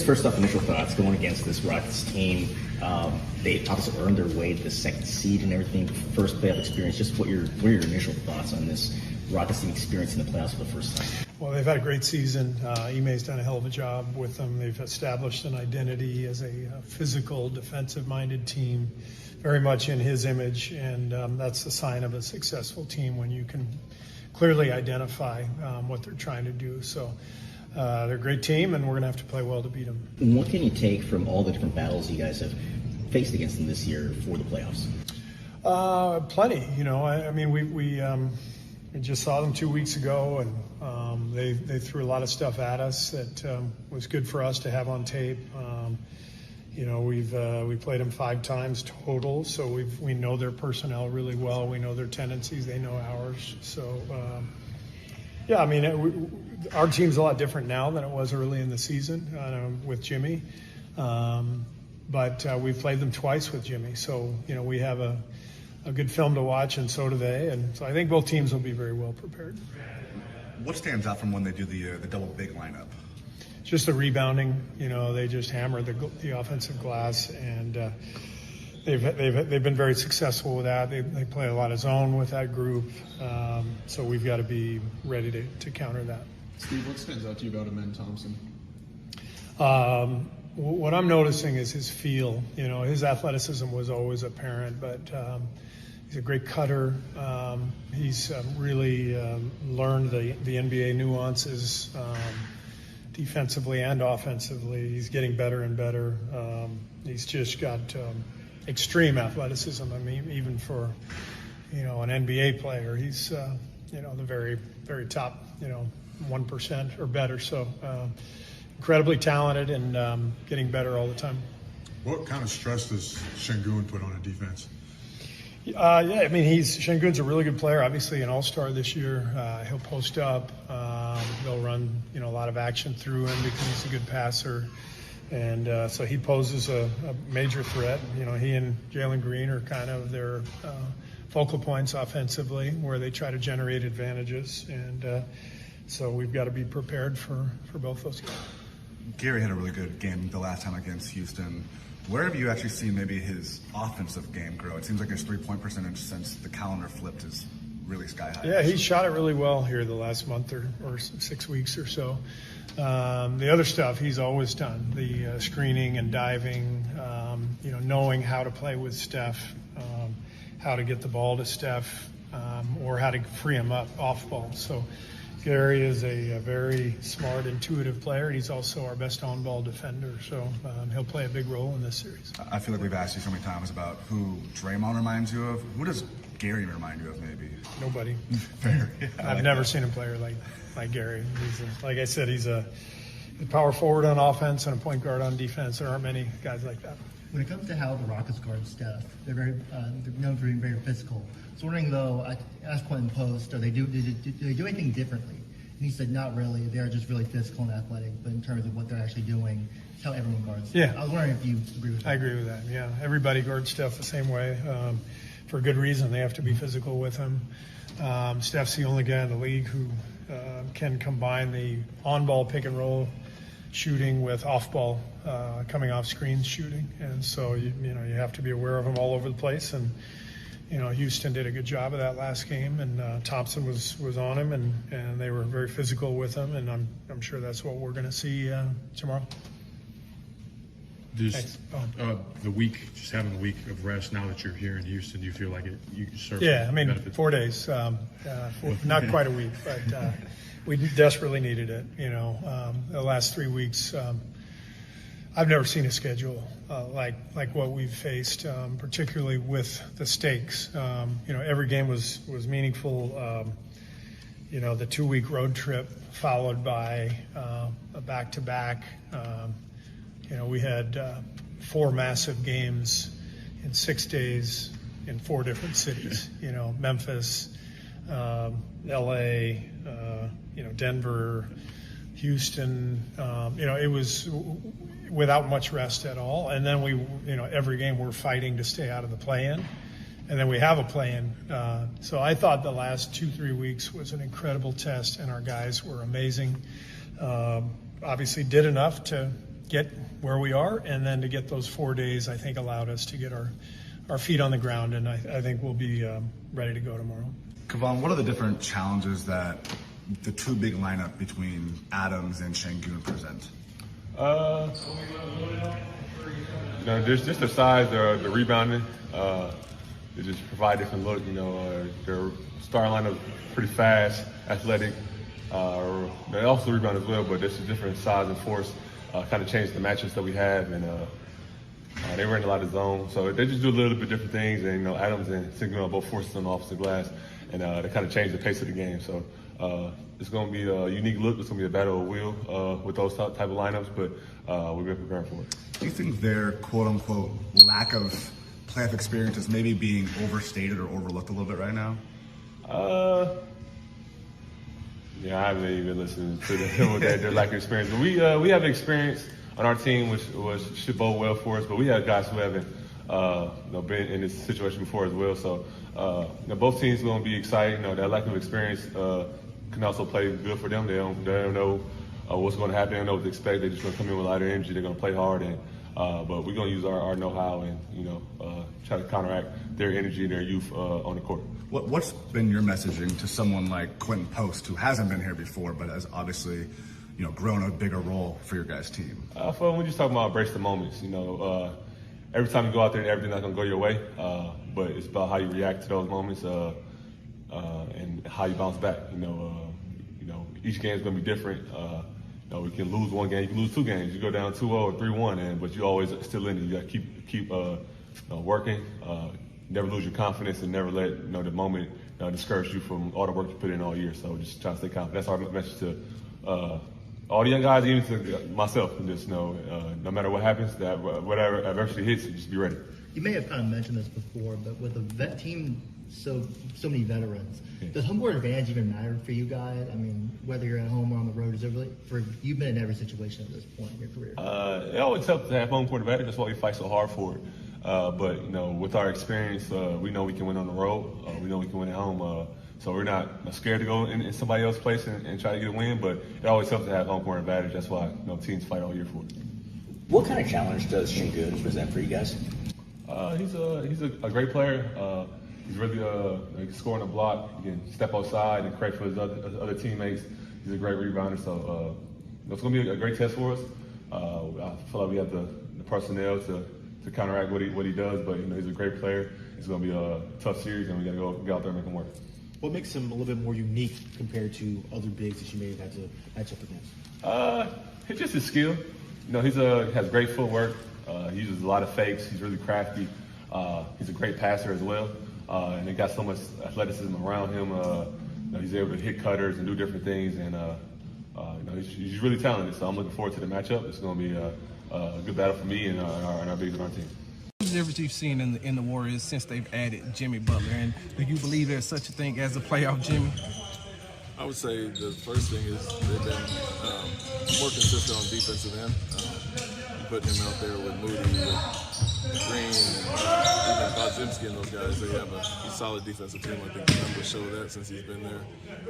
first off, initial thoughts going against this Rockets team. They obviously earned their way to the second seed and everything. First playoff experience. Just what are your initial thoughts on this Rockets team experience in the playoffs for the first time? Well, they've had a great season. Ime's done a hell of a job with them. They've established an identity as a physical, defensive-minded team, very much in his image, and that's the sign of a successful team when you can clearly identify what they're trying to do. So they're a great team, and we're going to have to play well to beat them. What can you take from all the different battles you guys have faced against them this year for the playoffs? Plenty. I mean, we just saw them 2 weeks ago, and they threw a lot of stuff at us that was good for us to have on tape. We played them 5 times total, so we know their personnel really well. We know their tendencies. They know ours. So, yeah, I mean, our team's a lot different now than it was early in the season with Jimmy. But we've played them twice with Jimmy. So, we have a good film to watch, and so do they. And so I think both teams will be very well prepared. What stands out from when they do the double big lineup? Just the rebounding. They just hammer the offensive glass, and they've been very successful with that. They play a lot of zone with that group, so we've got to be ready to counter that. Steve, what stands out to you about Amen Thompson? What I'm noticing is his feel. His athleticism was always apparent, but he's a great cutter. He's really learned the NBA nuances defensively and offensively. He's getting better and better. He's just got extreme athleticism. I mean, even for an NBA player, he's the very, very top 1% or better. So incredibly talented and getting better all the time. What kind of stress does Sengun put on a defense? Yeah, I mean, Sengun's a really good player. Obviously, an all-star this year. He'll post up. They'll run, a lot of action through him because he's a good passer, and so he poses a major threat. He and Jalen Green are kind of their focal points offensively, where they try to generate advantages, and so we've got to be prepared for both those guys. Gary had a really good game the last time against Houston. Where have you actually seen maybe his offensive game grow? It seems like his three-point percentage since the calendar flipped is really sky high. Yeah, he shot it really well here the last month or 6 weeks or so. The other stuff he's always done, the screening and diving, knowing how to play with Steph, how to get the ball to Steph, or how to free him up off ball. So Gary is a very smart, intuitive player, and he's also our best on-ball defender. So he'll play a big role in this series. I feel like we've asked you so many times about who Draymond reminds you of. Who does Gary remind you of, maybe? Nobody. Fair. Yeah, I've never seen a player like Gary. Like I said, he's a power forward on offense and a point guard on defense. There aren't many guys like that. When it comes to how the Rockets guard Steph, they're known for being very physical. I was wondering, though, I asked Quinten Post, do they do anything differently? And he said not really. They're just really physical and athletic, but in terms of what they're actually doing, it's how everyone guards. Yeah. I was wondering if you agree with that. I agree with that, yeah. Everybody guards Steph the same way. For good reason. They have to be physical with him. Steph's the only guy in the league who can combine the on-ball pick and roll shooting with off-ball coming off screens shooting, and so you have to be aware of him all over the place. And Houston did a good job of that last game, and Thompson was on him, and they were very physical with him, and I'm sure that's what we're going to see tomorrow. The week, just having a week of rest now that you're here in Houston, do you feel like you serve? Yeah, I mean, benefits? 4 days, not quite a week, but we desperately needed it. The last 3 weeks, I've never seen a schedule like what we've faced, particularly with the stakes. Every game was meaningful. The 2-week road trip followed by a back-to-back. We had 4 massive games in 6 days in 4 different cities. Memphis, LA, Denver, Houston. It was without much rest at all. And then every game we're fighting to stay out of the play-in. And then we have a play-in. So I thought the last 2-3 weeks was an incredible test, and our guys were amazing. Obviously did enough to get where we are, and then to get those 4 days, I think, allowed us to get our feet on the ground, and I think we'll be ready to go tomorrow. Kevon, what are the different challenges that the two big lineup between Adams and Sengun present? There's just the size, the rebounding. They just provide different look. Their star lineup is pretty fast, athletic. They also rebound as well, but there's a different size and force. Kind of changed the matchups that we have, and they ran a lot of zone. So they just do a little bit different things. And Adams and Sengun are both forces on the offensive glass, and they kind of change the pace of the game. So it's going to be a unique look. It's going to be a battle of will with those type of lineups, but we've been preparing for it. Do you think their quote-unquote lack of playoff experience is maybe being overstated or overlooked a little bit right now? Yeah, I haven't even listened to their lack of experience. But we have experience on our team, which should bode well for us. But we have guys who haven't been in this situation before as well. So both teams are going to be excited. That lack of experience can also play good for them. They don't know what's going to happen. They don't know what to expect. They're just going to come in with a lot of energy. They're going to play hard, and but we're going to use our know-how and try to counteract their energy and their youth on the court. What's been your messaging to someone like Quinten Post, who hasn't been here before, but has obviously, grown a bigger role for your guys' team? We just talking about embrace the moments. Every time you go out there, everything's not gonna go your way, but it's about how you react to those moments and how you bounce back. Each game's gonna be different. We can lose one game, you can lose two games. You go down 2-0 or 3-1, but you always still in it. You got to keep working. Never lose your confidence, and never let the moment discourage you from all the work you put in all year. So just try to stay confident. That's our message to all the young guys, even to myself. Just know, no matter what happens, that whatever adversity hits, you just be ready. You may have kind of mentioned this before, but with a vet team, so many veterans, does home court advantage even matter for you guys? I mean, whether you're at home or on the road, is it really you've been in every situation at this point in your career? It always helps to have home court advantage. That's why we fight so hard for it. But with our experience, we know we can win on the road. We know we can win at home. So we're not scared to go in somebody else's place and try to get a win. But it always helps to have home court advantage. That's why teams fight all year for it. What kind of challenge does Sengun present for you guys? He's a great player. He's really scoring a block. He can step outside and create for his other teammates. He's a great rebounder. So it's going to be a great test for us. I feel like we have the personnel to counteract what he does. But he's a great player. It's going to be a tough series, and we got to go out there and make him work. What makes him a little bit more unique compared to other bigs that you may have had to match up against? It's just his skill. He has great footwork. He uses a lot of fakes. He's really crafty. He's a great passer as well. And he got so much athleticism around him. He's able to hit cutters and do different things. And he's really talented. So I'm looking forward to the matchup. It's going to be a good battle for me and our bigs on our team. What's the difference you've seen in the Warriors since they've added Jimmy Butler? And do you believe there's such a thing as a playoff Jimmy? I would say the first thing is they've been more consistent on defensive end. Putting him out there with Moody, with Green, and even Bodzimski and those guys, they have a solid defensive team. I think the numbers show that since he's been there.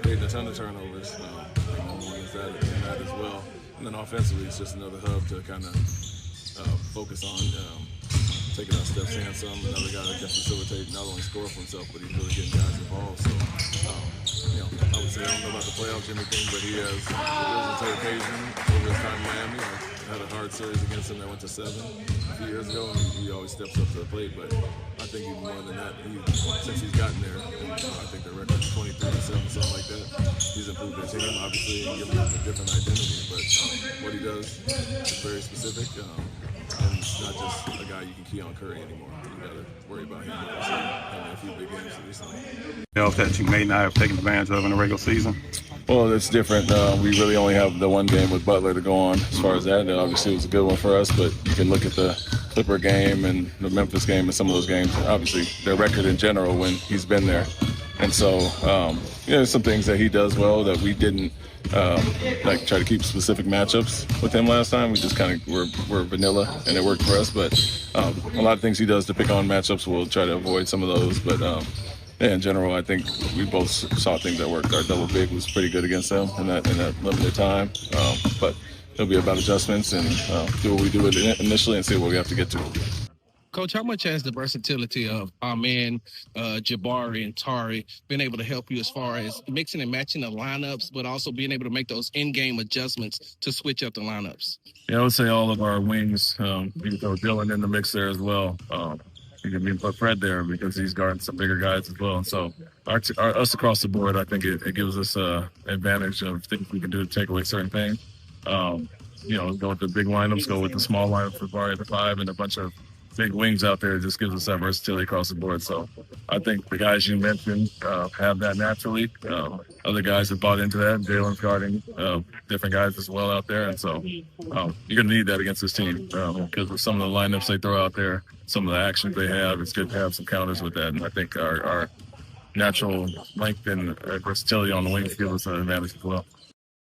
Creating a ton of turnovers. Against that as well. And then offensively, it's just another hub to kind of focus on. Taking out Steph's hand some, another guy that can facilitate, not only score for himself, but he's really getting guys involved. So, I would say I don't know about the playoff Jimmy thing, but he has risen to the occasion over his time in Miami. I had a hard series against him that went to 7 a few years ago, and he always steps up to the plate. But I think even more than that, since he's gotten there, and I think the record's 23-7, something like that. He's improved their team, obviously, and given them a different identity. But what he does is very specific. And it's not just a guy you can key on Curry anymore. You got to worry about him having a few big games recently. That you may not have taken advantage of in the regular season? Well, it's different. We really only have the one game with Butler to go on as far as that. And obviously, it was a good one for us. But you can look at the Clipper game and the Memphis game and some of those games. Obviously, their record in general when he's been there. And so, there's some things that he does well that we didn't try to keep specific matchups with him last time. We just kind of were vanilla, and it worked for us. But a lot of things he does to pick on matchups, we'll try to avoid some of those. But in general, I think we both saw things that worked. Our double big was pretty good against them in that limited time. But it'll be about adjustments and do what we do initially and see what we have to get to. Coach, how much has the versatility of Amen, Jabari, and Tari been able to help you as far as mixing and matching the lineups, but also being able to make those in-game adjustments to switch up the lineups? Yeah, I would say all of our wings, you can throw Dylan in the mix there as well. You can put Fred there because he's guarding some bigger guys as well. And so us across the board, I think it gives us an advantage of things we can do to take away certain things. Go with the big lineups, go with the small lineups with Barry at the 5 and a bunch of big wings out there. It just gives us that versatility across the board. So I think the guys you mentioned have that naturally. Other guys have bought into that. Jalen's guarding different guys as well out there. And so you're going to need that against this team because of some of the lineups they throw out there, some of the actions they have. It's good to have some counters with that. And I think our natural length and versatility on the wings give us an advantage as well.